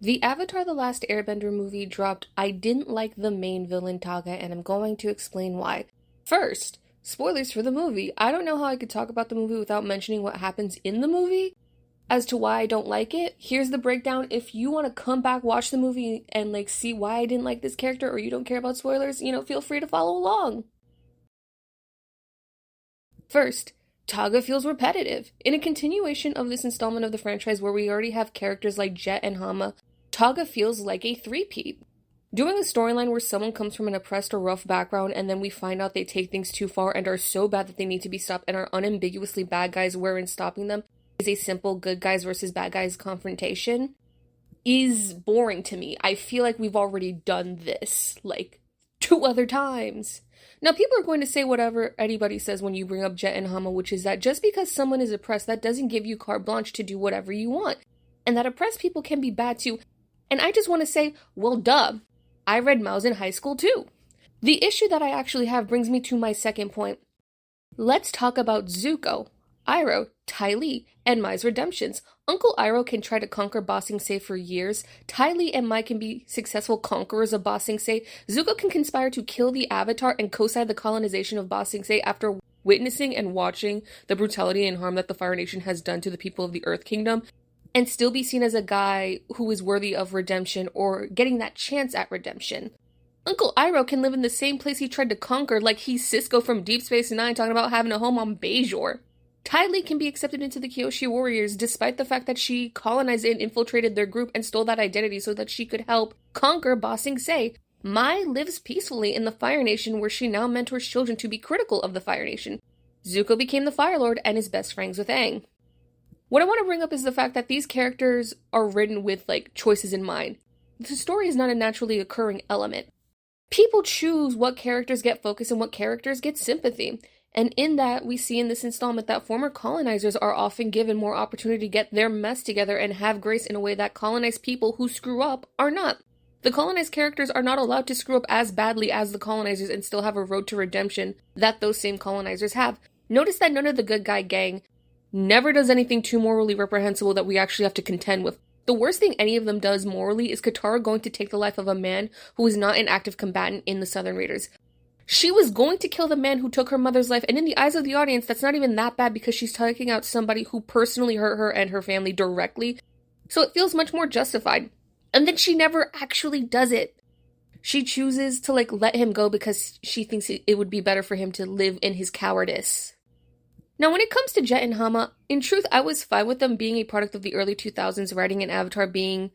The Avatar The Last Airbender movie dropped. I didn't like the main villain Taga, and I'm going to explain why. First, spoilers for the movie. I don't know how I could talk about the movie without mentioning what happens in the movie as to why I don't like it. Here's the breakdown. If you want to come back, watch the movie, and see why I didn't like this character, or you don't care about spoilers, feel free to follow along. First, Taga feels repetitive. In a continuation of this installment of the franchise where we already have characters like Jet and Hama, Taga feels like a three-peat. Doing a storyline where someone comes from an oppressed or rough background and then we find out they take things too far and are so bad that they need to be stopped and are unambiguously bad guys wherein stopping them is a simple good guys versus bad guys confrontation is boring to me. I feel like we've already done this, 2 other times. Now, people are going to say whatever anybody says when you bring up Jet and Hama, which is that just because someone is oppressed, that doesn't give you carte blanche to do whatever you want. And that oppressed people can be bad too. And I just want to say, well, duh. I read Mouse in high school too. The issue that I actually have brings me to my second point. Let's talk about Zuko, Iroh, Ty Lee, and Mai's redemptions. Uncle Iroh can try to conquer Ba Sing Se for years. Ty Lee and Mai can be successful conquerors of Ba Sing Se. Zuko can conspire to kill the Avatar and co-sign the colonization of Ba Sing Se after witnessing and watching the brutality and harm that the Fire Nation has done to the people of the Earth Kingdom, and still be seen as a guy who is worthy of redemption or getting that chance at redemption. Uncle Iroh can live in the same place he tried to conquer, like he's Cisco from Deep Space Nine talking about having a home on Bajor. Ty Lee can be accepted into the Kyoshi Warriors despite the fact that she colonized and infiltrated their group and stole that identity so that she could help conquer Ba Sing Se. Mai lives peacefully in the Fire Nation where she now mentors children to be critical of the Fire Nation. Zuko became the Fire Lord and is best friends with Aang. What I want to bring up is the fact that these characters are written with, choices in mind. The story is not a naturally occurring element. People choose what characters get focus and what characters get sympathy. And in that, we see in this installment that former colonizers are often given more opportunity to get their mess together and have grace in a way that colonized people who screw up are not. The colonized characters are not allowed to screw up as badly as the colonizers and still have a road to redemption that those same colonizers have. Notice that none of the good guy gang never does anything too morally reprehensible that we actually have to contend with. The worst thing any of them does morally is Katara going to take the life of a man who is not an active combatant in the Southern Raiders. She was going to kill the man who took her mother's life, and in the eyes of the audience, that's not even that bad because she's taking out somebody who personally hurt her and her family directly, so it feels much more justified. And then she never actually does it. She chooses to, let him go because she thinks it would be better for him to live in his cowardice. Now, when it comes to Jet and Hama, in truth, I was fine with them being a product of the early 2000s, writing an Avatar being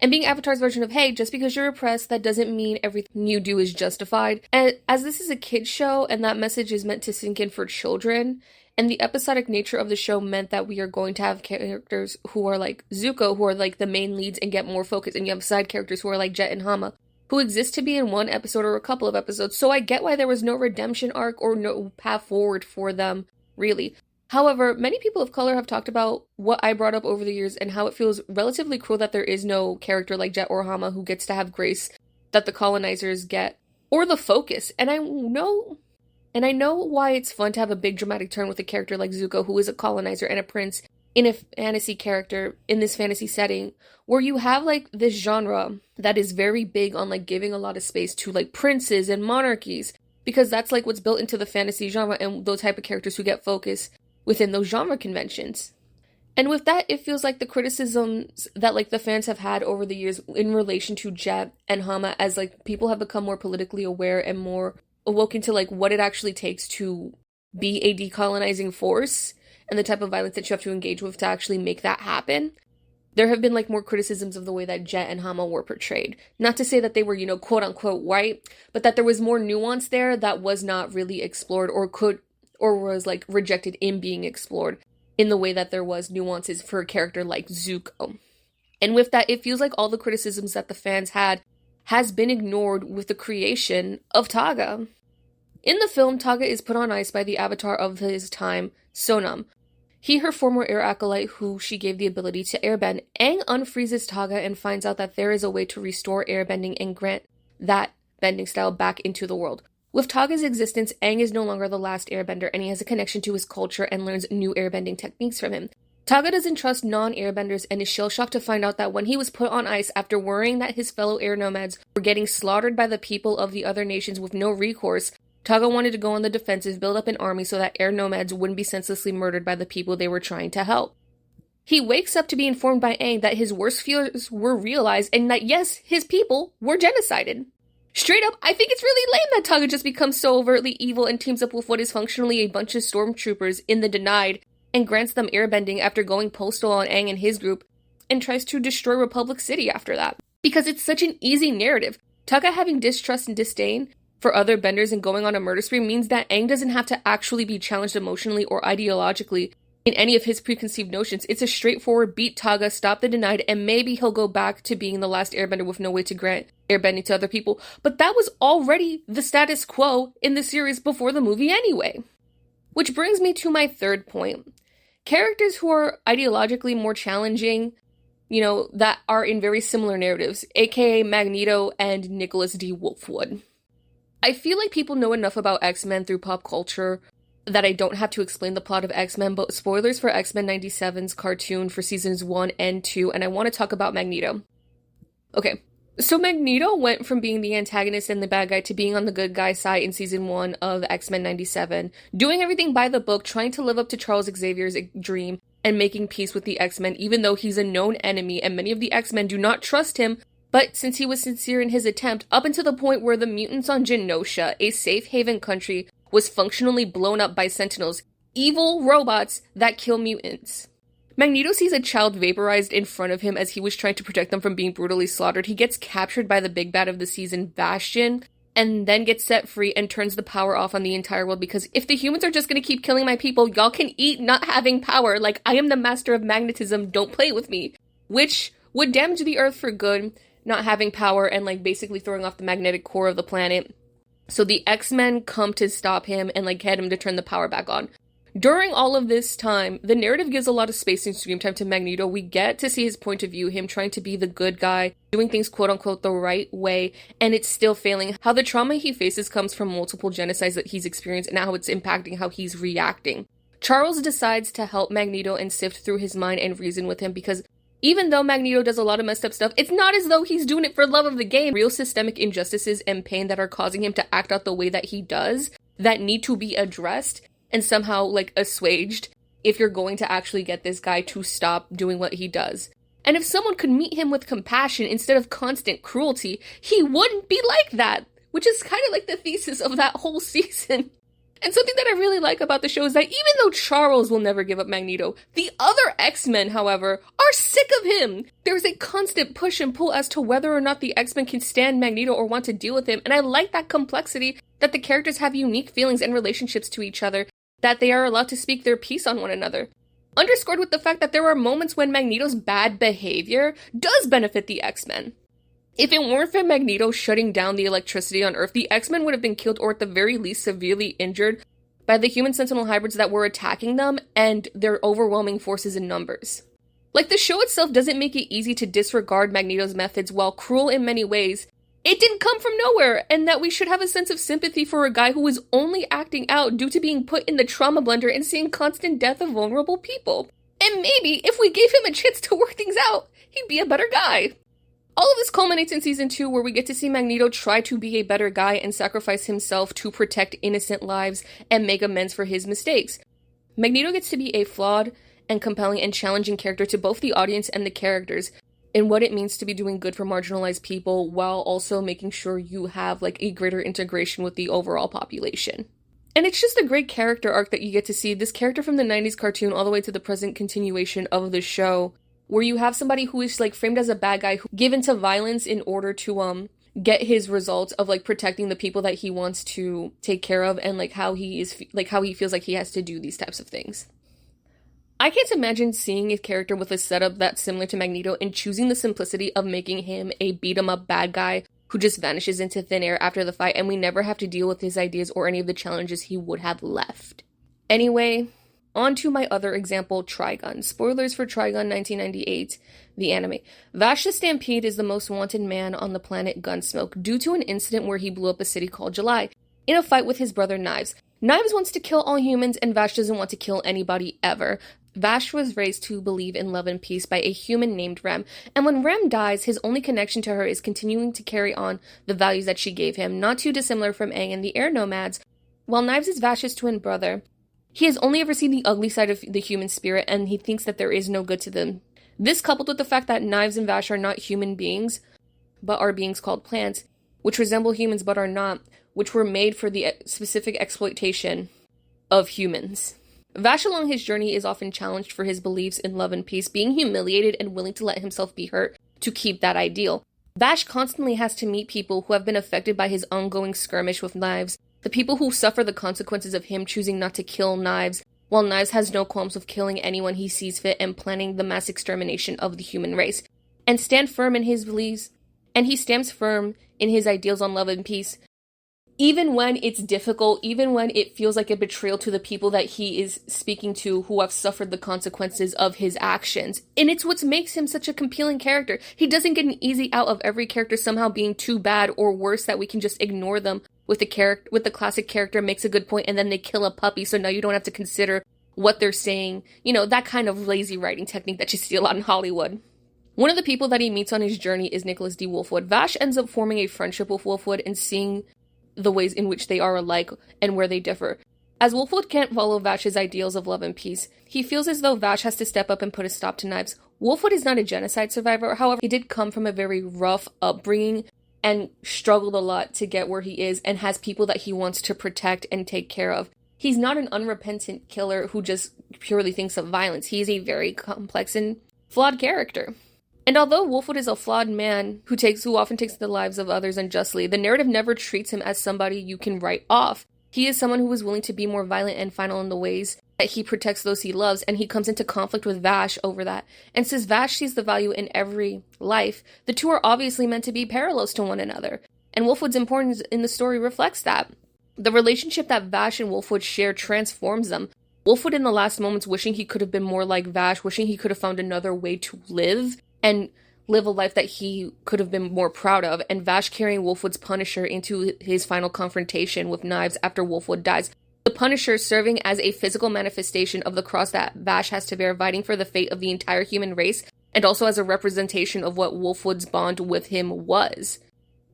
Avatar's version of, hey, just because you're oppressed, that doesn't mean everything you do is justified. And as this is a kid's show, and that message is meant to sink in for children, and the episodic nature of the show meant that we are going to have characters who are like Zuko, who are the main leads and get more focus, and you have side characters who are like Jet and Hama, who exist to be in one episode or a couple of episodes, so I get why there was no redemption arc or no path forward for them, really. However, many people of color have talked about what I brought up over the years and how it feels relatively cruel that there is no character like Jet or Hama who gets to have grace that the colonizers get, or the focus. And I know why it's fun to have a big dramatic turn with a character like Zuko, who is a colonizer and a prince in a fantasy character in this fantasy setting, where you have this genre that is very big on giving a lot of space to princes and monarchies, because that's what's built into the fantasy genre and those type of characters who get focus within those genre conventions. And with that, it feels like the criticisms that the fans have had over the years in relation to Jet and Hama, as people have become more politically aware and more awoken to what it actually takes to be a decolonizing force and the type of violence that you have to engage with to actually make that happen. There have been more criticisms of the way that Jet and Hama were portrayed. Not to say that they were, quote unquote white, but that there was more nuance there that was not really explored or was rejected in being explored in the way that there was nuances for a character like Zuko. And with that, it feels like all the criticisms that the fans had has been ignored with the creation of Taga. In the film, Taga is put on ice by the avatar of his time, Sonam. He, her former air acolyte who she gave the ability to airbend. Aang unfreezes Taga and finds out that there is a way to restore airbending and grant that bending style back into the world. With Taga's existence, Aang is no longer the last airbender, and he has a connection to his culture and learns new airbending techniques from him. Taga doesn't trust non-airbenders and is shell-shocked to find out that when he was put on ice after worrying that his fellow air nomads were getting slaughtered by the people of the other nations with no recourse, Taga wanted to go on the defensive, build up an army so that air nomads wouldn't be senselessly murdered by the people they were trying to help. He wakes up to be informed by Aang that his worst fears were realized and that yes, his people were genocided. Straight up, I think it's really lame that Taga just becomes so overtly evil and teams up with what is functionally a bunch of stormtroopers in the Denied and grants them airbending after going postal on Aang and his group, and tries to destroy Republic City after that. Because it's such an easy narrative. Taga having distrust and disdain for other benders and going on a murder spree means that Aang doesn't have to actually be challenged emotionally or ideologically in any of his preconceived notions. It's a straightforward beat Taga, stop the Denied, and maybe he'll go back to being the last airbender with no way to grant airbending to other people. But that was already the status quo in the series before the movie anyway. Which brings me to my third point. Characters who are ideologically more challenging, that are in very similar narratives, aka Magneto and Nicholas D. Wolfwood. I feel like people know enough about X-Men through pop culture that I don't have to explain the plot of X-Men, but spoilers for X-Men 97's cartoon for seasons 1 and 2, and I want to talk about Magneto. Okay, so Magneto went from being the antagonist and the bad guy to being on the good guy side in season 1 of X-Men 97, doing everything by the book, trying to live up to Charles Xavier's dream, and making peace with the X-Men, even though he's a known enemy and many of the X-Men do not trust him. But since he was sincere in his attempt, up until the point where the mutants on Genosha, a safe haven country, was functionally blown up by Sentinels, evil robots that kill mutants. Magneto sees a child vaporized in front of him as he was trying to protect them from being brutally slaughtered. He gets captured by the big bad of the season, Bastion, and then gets set free and turns the power off on the entire world because if the humans are just gonna keep killing my people, y'all can eat not having power. Like, I am the master of magnetism, don't play with me. Which would damage the Earth for good, not having power and basically throwing off the magnetic core of the planet. So the X-Men come to stop him and get him to turn the power back on. During all of this time, the narrative gives a lot of space and screen time to Magneto. We get to see his point of view, him trying to be the good guy, doing things quote-unquote the right way, and it's still failing. How the trauma he faces comes from multiple genocides that he's experienced and how it's impacting how he's reacting. Charles decides to help Magneto and sift through his mind and reason with him because even though Magneto does a lot of messed up stuff, it's not as though he's doing it for love of the game. Real systemic injustices and pain that are causing him to act out the way that he does that need to be addressed and somehow assuaged if you're going to actually get this guy to stop doing what he does. And if someone could meet him with compassion instead of constant cruelty, he wouldn't be like that, which is kind of the thesis of that whole season. And something that I really like about the show is that even though Charles will never give up Magneto, the other X-Men, however, are sick of him. There's a constant push and pull as to whether or not the X-Men can stand Magneto or want to deal with him, and I like that complexity that the characters have unique feelings and relationships to each other, that they are allowed to speak their piece on one another. Underscored with the fact that there are moments when Magneto's bad behavior does benefit the X-Men. If it weren't for Magneto shutting down the electricity on Earth, the X-Men would have been killed or at the very least severely injured by the human Sentinel hybrids that were attacking them and their overwhelming forces in numbers. The show itself doesn't make it easy to disregard Magneto's methods. While cruel in many ways, it didn't come from nowhere, and that we should have a sense of sympathy for a guy who was only acting out due to being put in the trauma blender and seeing constant death of vulnerable people. And maybe, if we gave him a chance to work things out, he'd be a better guy. All of this culminates in season 2, where we get to see Magneto try to be a better guy and sacrifice himself to protect innocent lives and make amends for his mistakes. Magneto gets to be a flawed and compelling and challenging character to both the audience and the characters in what it means to be doing good for marginalized people while also making sure you have a greater integration with the overall population. And it's just a great character arc that you get to see this character from the 90s cartoon all the way to the present continuation of the show, where you have somebody who is framed as a bad guy who given to violence in order to get his results of protecting the people that he wants to take care of, and how he feels like he has to do these types of things. I can't imagine seeing a character with a setup that's similar to Magneto and choosing the simplicity of making him a beat-em-up bad guy who just vanishes into thin air after the fight, and we never have to deal with his ideas or any of the challenges he would have left. Anyway, on to my other example, Trigun. Spoilers for Trigun 1998, the anime. Vash the Stampede is the most wanted man on the planet Gunsmoke due to an incident where he blew up a city called July in a fight with his brother Knives. Knives wants to kill all humans and Vash doesn't want to kill anybody ever. Vash was raised to believe in love and peace by a human named Rem, and when Rem dies, his only connection to her is continuing to carry on the values that she gave him, not too dissimilar from Aang and the Air Nomads. While Knives is Vash's twin brother, he has only ever seen the ugly side of the human spirit, and he thinks that there is no good to them. This, coupled with the fact that Knives and Vash are not human beings, but are beings called plants, which resemble humans but are not, which were made for the specific exploitation of humans. Vash along his journey is often challenged for his beliefs in love and peace, being humiliated and willing to let himself be hurt to keep that ideal. Vash constantly has to meet people who have been affected by his ongoing skirmish with Knives, the people who suffer the consequences of him choosing not to kill Knives, while Knives has no qualms with killing anyone he sees fit and planning the mass extermination of the human race, and stand firm in his beliefs, and he stands firm in his ideals on love and peace, even when it's difficult, even when it feels like a betrayal to the people that he is speaking to who have suffered the consequences of his actions. And it's what makes him such a compelling character. He doesn't get an easy out of every character somehow being too bad, or worse, that we can just ignore them with the classic character makes a good point and then they kill a puppy, so now you don't have to consider what they're saying. You know, that kind of lazy writing technique that you see a lot in Hollywood. One of the people that he meets on his journey is Nicholas D. Wolfwood. Vash ends up forming a friendship with Wolfwood and seeing the ways in which they are alike and where they differ. As Wolfwood can't follow Vash's ideals of love and peace, he feels as though Vash has to step up and put a stop to Knives. Wolfwood is not a genocide survivor, however, he did come from a very rough upbringing and struggled a lot to get where he is and has people that he wants to protect and take care of. He's not an unrepentant killer who just purely thinks of violence. He is a very complex and flawed character. And although Wolfwood is a flawed man who often takes the lives of others unjustly, the narrative never treats him as somebody you can write off. He is someone who is willing to be more violent and final in the ways that he protects those he loves, and he comes into conflict with Vash over that. And since Vash sees the value in every life, the two are obviously meant to be parallels to one another. And Wolfwood's importance in the story reflects that. The relationship that Vash and Wolfwood share transforms them. Wolfwood in the last moments wishing he could have been more like Vash, wishing he could have found another way to live, and live a life that he could have been more proud of, and Vash carrying Wolfwood's Punisher into his final confrontation with Knives after Wolfwood dies. The Punisher serving as a physical manifestation of the cross that Vash has to bear, fighting for the fate of the entire human race, and also as a representation of what Wolfwood's bond with him was.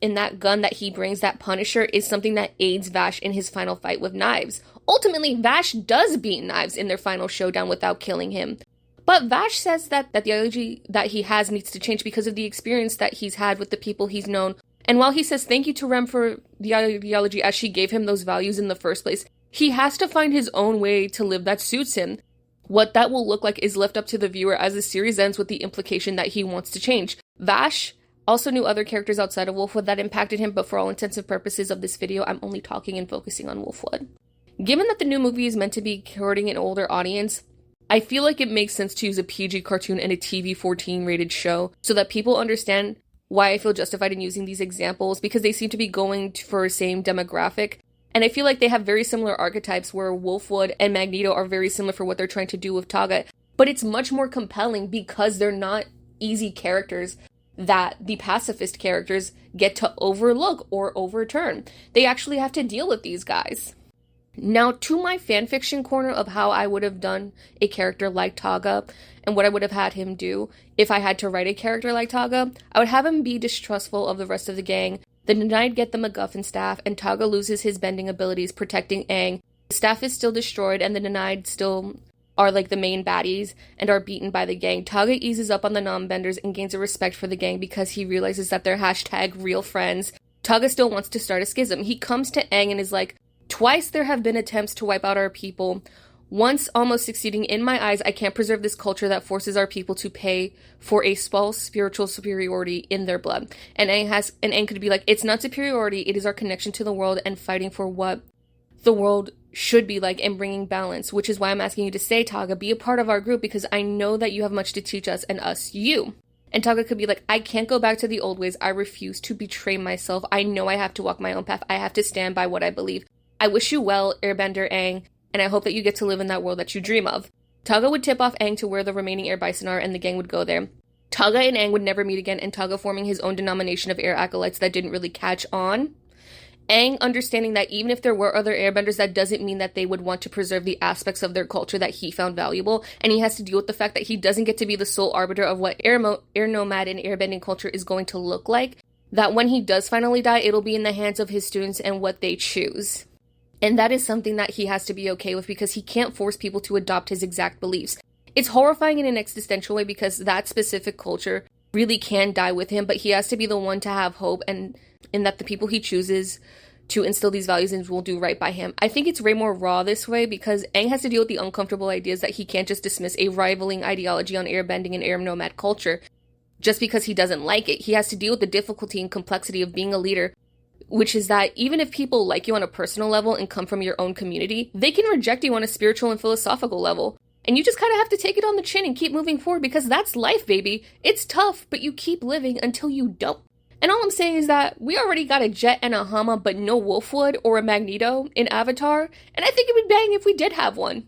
In that gun that he brings, that Punisher is something that aids Vash in his final fight with Knives. Ultimately, Vash does beat Knives in their final showdown without killing him. But Vash says that the ideology that he has needs to change because of the experience that he's had with the people he's known. And while he says thank you to Rem for the ideology as she gave him those values in the first place, he has to find his own way to live that suits him. What that will look like is left up to the viewer as the series ends with the implication that he wants to change. Vash also knew other characters outside of Wolfwood that impacted him, but for all intents and purposes of this video, I'm only talking and focusing on Wolfwood. Given that the new movie is meant to be courting an older audience, I feel like it makes sense to use a PG cartoon and a TV-14 rated show so that people understand why I feel justified in using these examples, because they seem to be going for the same demographic. And I feel like they have very similar archetypes where Wolfwood and Magneto are very similar for what they're trying to do with Taga, but it's much more compelling because they're not easy characters that the pacifist characters get to overlook or overturn. They actually have to deal with these guys. Now, to my fanfiction corner of how I would have done a character like Taga and what I would have had him do if I had to write a character like Taga, I would have him be distrustful of the rest of the gang. The Denied get the MacGuffin staff, and Taga loses his bending abilities protecting Aang. The staff is still destroyed, and the Denied still are like the main baddies and are beaten by the gang. Taga eases up on the non-benders and gains a respect for the gang because he realizes that they're #real friends. Taga still wants to start a schism. He comes to Aang and is like, "Twice there have been attempts to wipe out our people, once almost succeeding. In my eyes, I can't preserve this culture that forces our people to pay for a false spiritual superiority in their blood." And Aang could be like, "It's not superiority, it is our connection to the world and fighting for what the world should be like and bringing balance, which is why I'm asking you to stay, Taga, be a part of our group because I know that you have much to teach us and us you." And Taga could be like, "I can't go back to the old ways. I refuse to betray myself. I know I have to walk my own path. I have to stand by what I believe. I wish you well, Airbender Aang, and I hope that you get to live in that world that you dream of." Taga would tip off Aang to where the remaining Air Bison are, and the gang would go there. Taga and Aang would never meet again, and Taga forming his own denomination of Air Acolytes that didn't really catch on. Aang understanding that even if there were other airbenders, that doesn't mean that they would want to preserve the aspects of their culture that he found valuable, and he has to deal with the fact that he doesn't get to be the sole arbiter of what air nomad and airbending culture is going to look like, that when he does finally die, it'll be in the hands of his students and what they choose. And that is something that he has to be okay with, because he can't force people to adopt his exact beliefs. It's horrifying in an existential way, because that specific culture really can die with him, but he has to be the one to have hope, and in that the people he chooses to instill these values in will do right by him. I think it's way more raw this way, because Aang has to deal with the uncomfortable ideas that he can't just dismiss a rivaling ideology on airbending and air nomad culture just because he doesn't like it. He has to deal with the difficulty and complexity of being a leader, which is that even if people like you on a personal level and come from your own community, they can reject you on a spiritual and philosophical level. And you just kind of have to take it on the chin and keep moving forward, because that's life, baby. It's tough, but you keep living until you don't. And all I'm saying is that we already got a Jet and a Hama, but no Wolfwood or a Magneto in Avatar, and I think it would bang if we did have one.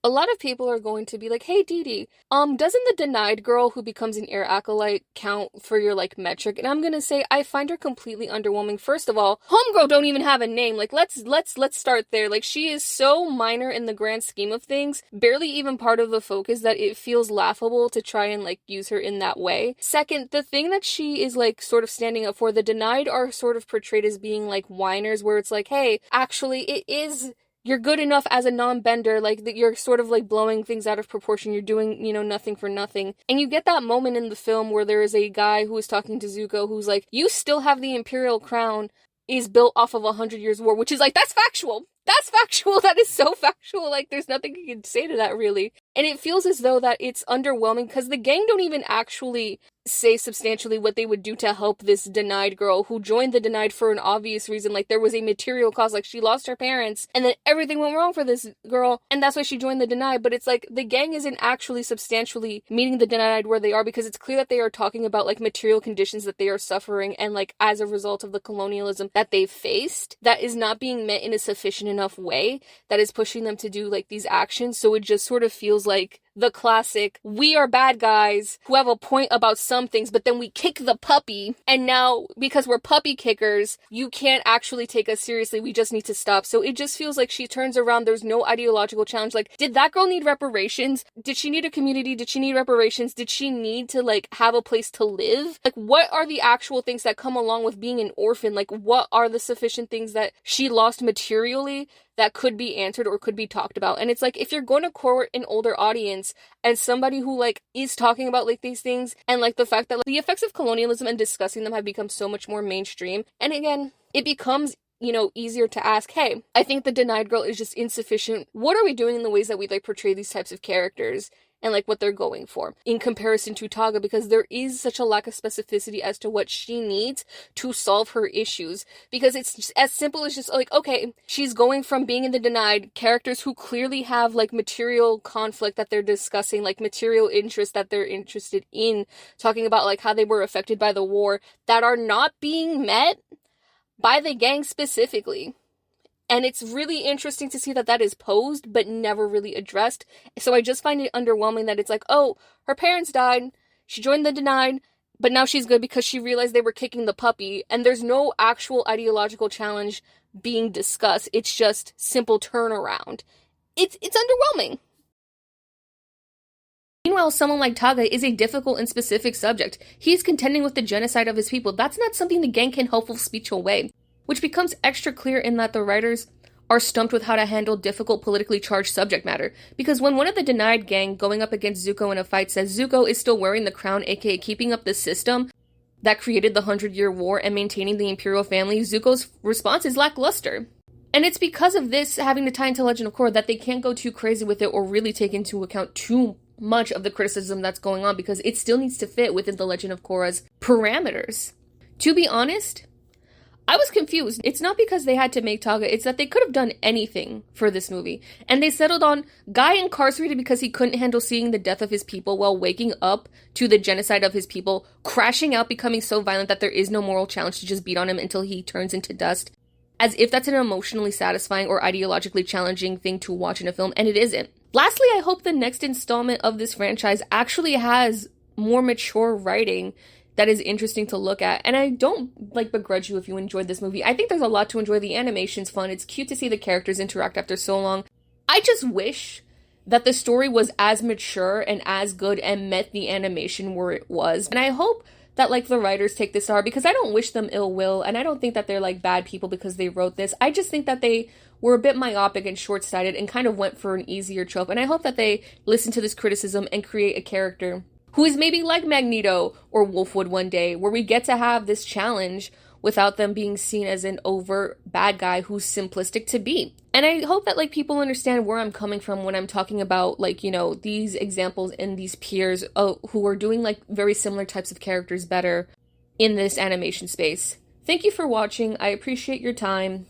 A lot of people are going to be like, hey, Dee, doesn't the denied girl who becomes an air acolyte count for your, metric? And I'm gonna say, I find her completely underwhelming. First of all, homegirl don't even have a name. Let's start there. She is so minor in the grand scheme of things, barely even part of the focus, that it feels laughable to try and, use her in that way. Second, the thing that she is, sort of standing up for, the denied are sort of portrayed as being, whiners, where it's hey, actually, it is... You're good enough as a non-bender, that you're sort of, blowing things out of proportion. You're doing, nothing for nothing. And you get that moment in the film where there is a guy who is talking to Zuko who's you still have the Imperial crown, is built off of 100 Years' War, which is that's factual. That's factual. That is so factual. There's nothing you can say to that, really. And it feels as though that it's underwhelming, because the gang don't even actually say substantially what they would do to help this denied girl who joined the denied for an obvious reason. There was a material cause, she lost her parents, and then everything went wrong for this girl, and that's why she joined the denied. But it's the gang isn't actually substantially meeting the denied where they are, because it's clear that they are talking about material conditions that they are suffering, and as a result of the colonialism that they've faced, that is not being met in a sufficient enough way that is pushing them to do these actions. So it just sort of feels like the classic, we are bad guys who have a point about some things, but then we kick the puppy, and now, because we're puppy kickers, you can't actually take us seriously, we just need to stop. So it just feels like she turns around, there's no ideological challenge. Did that girl need reparations? Did she need a community? Did she need reparations? Did she need to, have a place to live? What are the actual things that come along with being an orphan? What are the sufficient things that she lost materially that could be answered or could be talked about? And it's if you're going to court an older audience and somebody who is talking about these things, and the fact that the effects of colonialism and discussing them have become so much more mainstream, and again, it becomes easier to ask, hey, I think the denied girl is just insufficient. What are we doing in the ways that we portray these types of characters and what they're going for in comparison to Taga? Because there is such a lack of specificity as to what she needs to solve her issues, because it's just as simple as just okay, she's going from being in the denied, characters who clearly have material conflict that they're discussing, material interest that they're interested in talking about, how they were affected by the war, that are not being met by the gang specifically. And it's really interesting to see that that is posed, but never really addressed. So I just find it underwhelming that it's oh, her parents died, she joined the denied, but now she's good because she realized they were kicking the puppy, and there's no actual ideological challenge being discussed. It's just simple turnaround. It's underwhelming. Meanwhile, someone like Taga is a difficult and specific subject. He's contending with the genocide of his people. That's not something the gang can helpful speech away, which becomes extra clear in that the writers are stumped with how to handle difficult politically charged subject matter. Because when one of the denied gang going up against Zuko in a fight says Zuko is still wearing the crown, aka keeping up the system that created the 100-Year War and maintaining the Imperial family, Zuko's response is lackluster. And it's because of this having to tie into Legend of Korra that they can't go too crazy with it or really take into account too much of the criticism that's going on, because it still needs to fit within the Legend of Korra's parameters. To be honest, I was confused. It's not because they had to make Taga, it's that they could have done anything for this movie. And they settled on guy incarcerated because he couldn't handle seeing the death of his people while waking up to the genocide of his people, crashing out, becoming so violent that there is no moral challenge to just beat on him until he turns into dust. As if that's an emotionally satisfying or ideologically challenging thing to watch in a film, and it isn't. Lastly, I hope the next installment of this franchise actually has more mature writing that is interesting to look at. And I don't like begrudge you if you enjoyed this movie. I think there's a lot to enjoy. The animation's fun. It's cute to see the characters interact after so long. I just wish that the story was as mature and as good and met the animation where it was. And I hope that like the writers take this to heart, because I don't wish them ill will, and I don't think that they're like bad people because they wrote this. I just think that they were a bit myopic and short-sighted and kind of went for an easier trope. And I hope that they listen to this criticism and create a character who is maybe like Magneto or Wolfwood one day, where we get to have this challenge without them being seen as an overt bad guy who's simplistic to be. And I hope that like people understand where I'm coming from when I'm talking about like, you know, these examples and these peers who are doing like very similar types of characters better in this animation space. Thank you for watching. I appreciate your time.